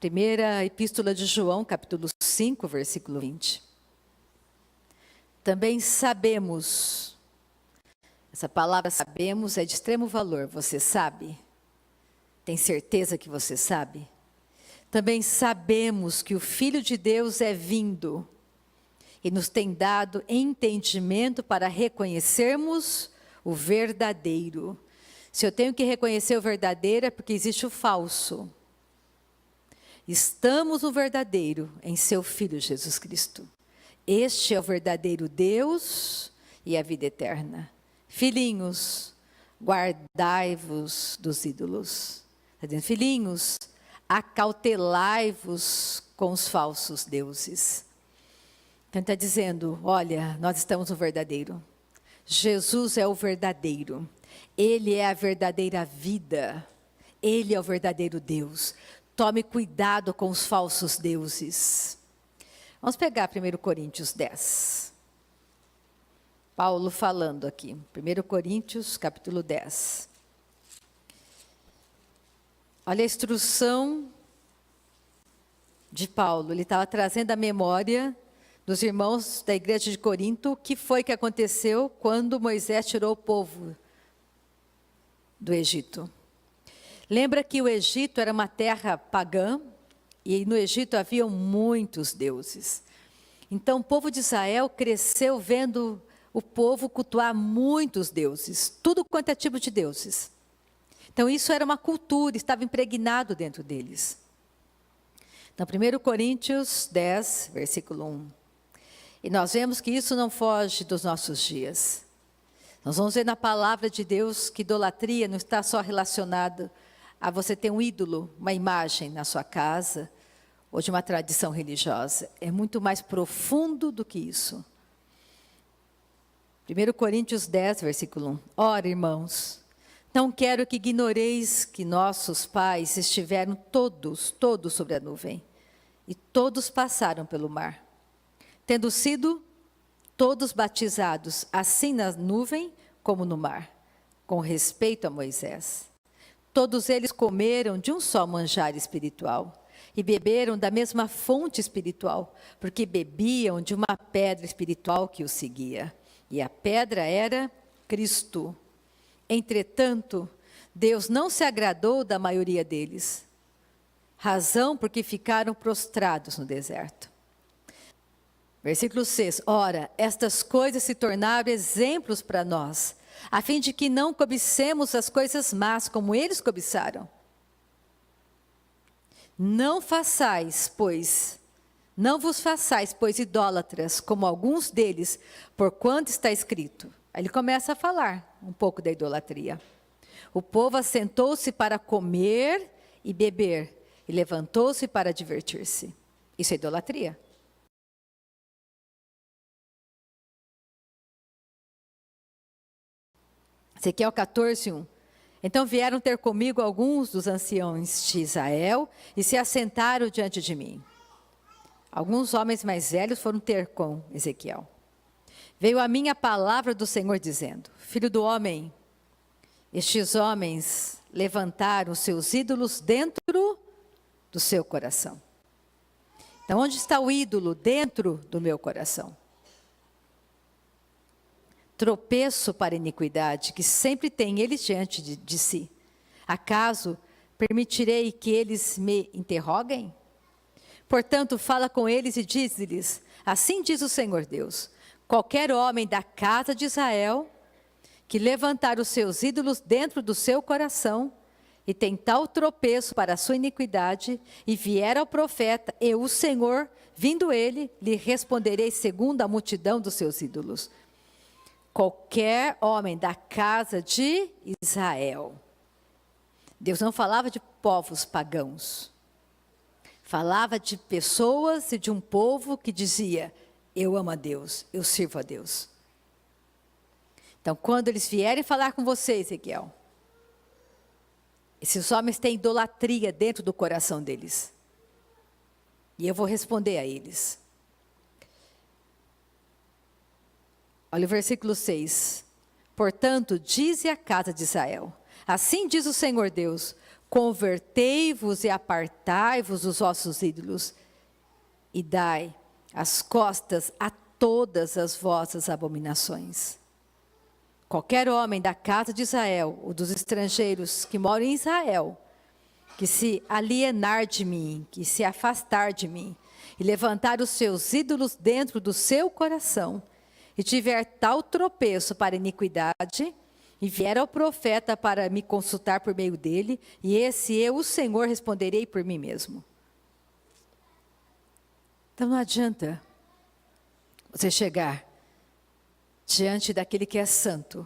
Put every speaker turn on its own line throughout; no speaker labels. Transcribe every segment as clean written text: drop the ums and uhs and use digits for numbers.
Primeira Epístola de João, capítulo 5, versículo 20. Também sabemos, essa palavra sabemos é de extremo valor, você sabe? Tem certeza que você sabe? Também sabemos que o Filho de Deus é vindo e nos tem dado entendimento para reconhecermos o verdadeiro. Se eu tenho que reconhecer o verdadeiro é porque existe o falso. Estamos no verdadeiro, em seu Filho Jesus Cristo. Este é o verdadeiro Deus e a vida eterna. Filhinhos, guardai-vos dos ídolos. Está dizendo, filhinhos, acautelai-vos com os falsos deuses. Então está dizendo, olha, nós estamos no verdadeiro. Jesus é o verdadeiro. Ele é a verdadeira vida. Ele é o verdadeiro Deus. Tome cuidado com os falsos deuses. Vamos pegar 1 Coríntios 10. Paulo falando aqui. 1 Coríntios, capítulo 10. Olha a instrução de Paulo. Ele estava trazendo a memória dos irmãos da igreja de Corinto, o que foi que aconteceu quando Moisés tirou o povo do Egito. Lembra que o Egito era uma terra pagã, e no Egito haviam muitos deuses. Então o povo de Israel cresceu vendo o povo cultuar muitos deuses, tudo quanto é tipo de deuses. Então isso era uma cultura, estava impregnado dentro deles. Então 1 Coríntios 10, versículo 1. E nós vemos que isso não foge dos nossos dias. Nós vamos ver na palavra de Deus que idolatria não está só relacionada a você ter um ídolo, uma imagem na sua casa, ou de uma tradição religiosa. É muito mais profundo do que isso. 1 Coríntios 10, versículo 1. Ora, irmãos, não quero que ignoreis que nossos pais estiveram todos sobre a nuvem, e todos passaram pelo mar, tendo sido todos batizados, assim na nuvem como no mar, com respeito a Moisés. Todos eles comeram de um só manjar espiritual e beberam da mesma fonte espiritual, porque bebiam de uma pedra espiritual que os seguia. E a pedra era Cristo. Entretanto, Deus não se agradou da maioria deles, razão porque ficaram prostrados no deserto. Versículo 6. Ora, estas coisas se tornaram exemplos para nós, a fim de que não cobicemos as coisas más, como eles cobiçaram. Não vos façais, pois, idólatras, como alguns deles, porquanto está escrito. Aí ele começa a falar um pouco da idolatria. O povo assentou-se para comer e beber, e levantou-se para divertir-se. Isso é idolatria. Ezequiel 14, 1. Então vieram ter comigo alguns dos anciãos de Israel e se assentaram diante de mim. Alguns homens mais velhos foram ter com Ezequiel. Veio a mim a palavra do Senhor dizendo, filho do homem, estes homens levantaram seus ídolos dentro do seu coração. Então onde está o ídolo? Dentro do meu coração. Tropeço para a iniquidade, que sempre tem eles diante de si. Acaso permitirei que eles me interroguem? Portanto, fala com eles e diz-lhes, assim diz o Senhor Deus, qualquer homem da casa de Israel, que levantar os seus ídolos dentro do seu coração, e tem tal tropeço para a sua iniquidade, e vier ao profeta, eu, o Senhor, vindo ele, lhe responderei segundo a multidão dos seus ídolos. Qualquer homem da casa de Israel. Deus não falava de povos pagãos. Falava de pessoas e de um povo que dizia, eu amo a Deus, eu sirvo a Deus. Então, quando eles vierem falar com você, Ezequiel, esses homens têm idolatria dentro do coração deles. E eu vou responder a eles. Olha o versículo 6. Portanto, dize à casa de Israel, assim diz o Senhor Deus, Convertei-vos e apartai-vos dos vossos ídolos, e dai as costas a todas as vossas abominações. Qualquer homem da casa de Israel, ou dos estrangeiros que moram em Israel, que se alienar de mim, que se afastar de mim, e levantar os seus ídolos dentro do seu coração, e tiver tal tropeço para iniquidade, e vier ao profeta para me consultar por meio dele, e esse eu, o Senhor, responderei por mim mesmo. Então não adianta você chegar diante daquele que é santo,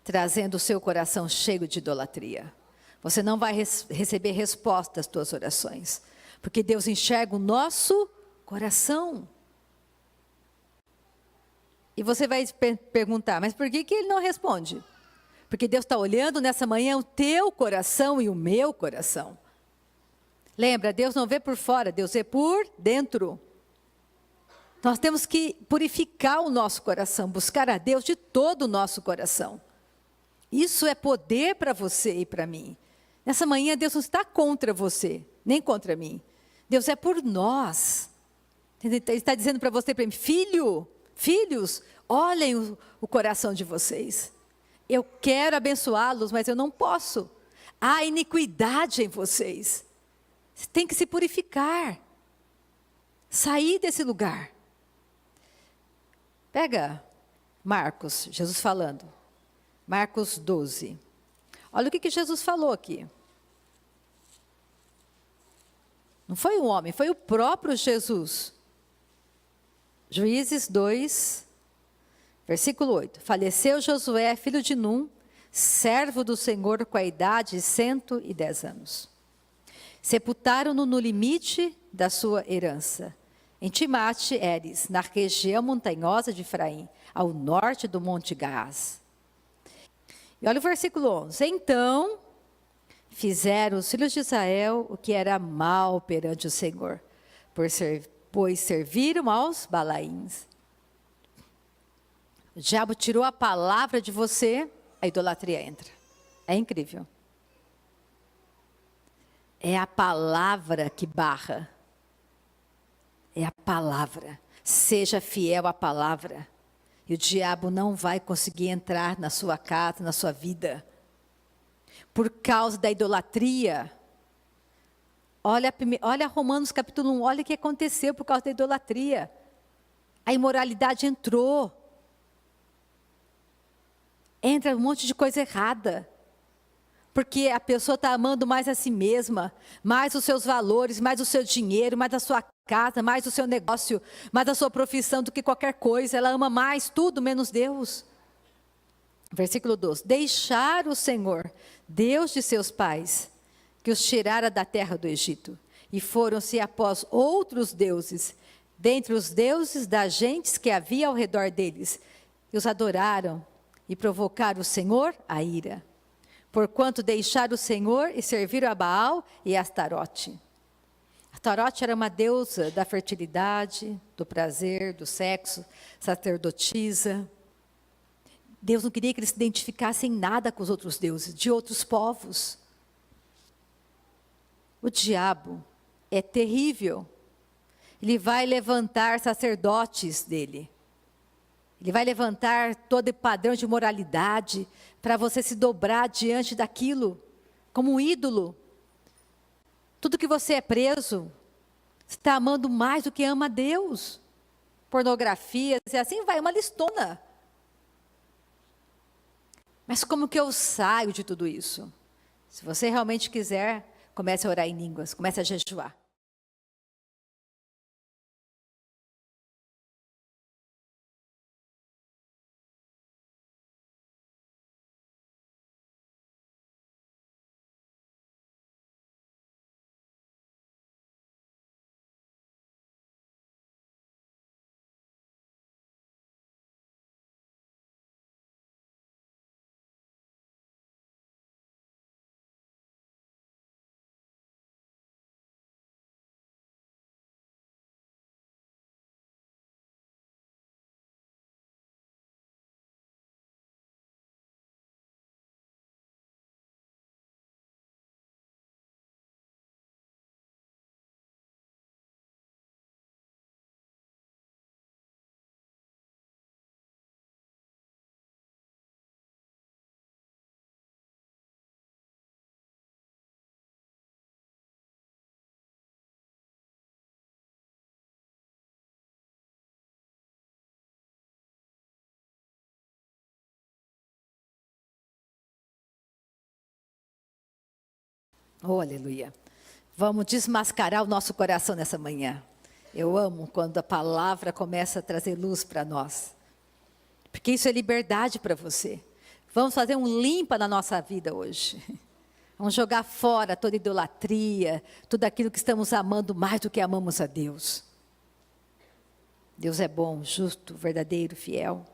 trazendo o seu coração cheio de idolatria. Você não vai receber resposta às suas orações, porque Deus enxerga o nosso coração. E você vai perguntar, mas por que Ele não responde? Porque Deus está olhando nessa manhã o teu coração e o meu coração. Lembra, Deus não vê por fora, Deus vê por dentro. Nós temos que purificar o nosso coração, buscar a Deus de todo o nosso coração. Isso é poder para você e para mim. Nessa manhã Deus não está contra você, nem contra mim. Deus é por nós. Ele está dizendo para você e para mim, filhos, olhem o coração de vocês. Eu quero abençoá-los, mas eu não posso. Há iniquidade em vocês. Você tem que se purificar. Sair desse lugar. Pega Marcos, Jesus falando. Marcos 12. Olha o que Jesus falou aqui. Não foi um homem, foi o próprio Jesus. Juízes 2, versículo 8. Faleceu Josué, filho de Num, servo do Senhor, com a idade de 110 anos. Sepultaram-no no limite da sua herança, em Timate-Heres, na região montanhosa de Efraim, ao norte do Monte Gaás. E olha o versículo 11. Então, fizeram os filhos de Israel o que era mal perante o Senhor, pois serviram aos Balaíns. O diabo tirou a palavra de você, a idolatria entra. É incrível. É a palavra que barra. É a palavra. Seja fiel à palavra. E o diabo não vai conseguir entrar na sua casa, na sua vida. Por causa da idolatria. Olha Romanos capítulo 1, olha o que aconteceu por causa da idolatria. A imoralidade entrou. Entra um monte de coisa errada. Porque a pessoa está amando mais a si mesma, mais os seus valores, mais o seu dinheiro, mais a sua casa, mais o seu negócio, mais a sua profissão do que qualquer coisa. Ela ama mais tudo menos Deus. Versículo 12. Deixar o Senhor, Deus de seus pais, que os tirara da terra do Egito, e foram-se após outros deuses, dentre os deuses das gentes que havia ao redor deles, e os adoraram, e provocaram o Senhor a ira. Porquanto deixaram o Senhor e serviram a Baal e a Astarote. Astarote era uma deusa da fertilidade, do prazer, do sexo, sacerdotisa. Deus não queria que eles se identificassem nada com os outros deuses, de outros povos. O diabo é terrível. Ele vai levantar sacerdotes dele. Ele vai levantar todo padrão de moralidade para você se dobrar diante daquilo, como um ídolo. Tudo que você é preso, você está amando mais do que ama Deus. Pornografias e assim vai, uma listona. Mas como que eu saio de tudo isso? Se você realmente quiser, comece a orar em línguas, comece a jejuar. Oh, aleluia. Vamos desmascarar o nosso coração nessa manhã. Eu amo quando a palavra começa a trazer luz para nós. Porque isso é liberdade para você. Vamos fazer um limpa na nossa vida hoje. Vamos jogar fora toda idolatria, tudo aquilo que estamos amando mais do que amamos a Deus. Deus é bom, justo, verdadeiro, fiel.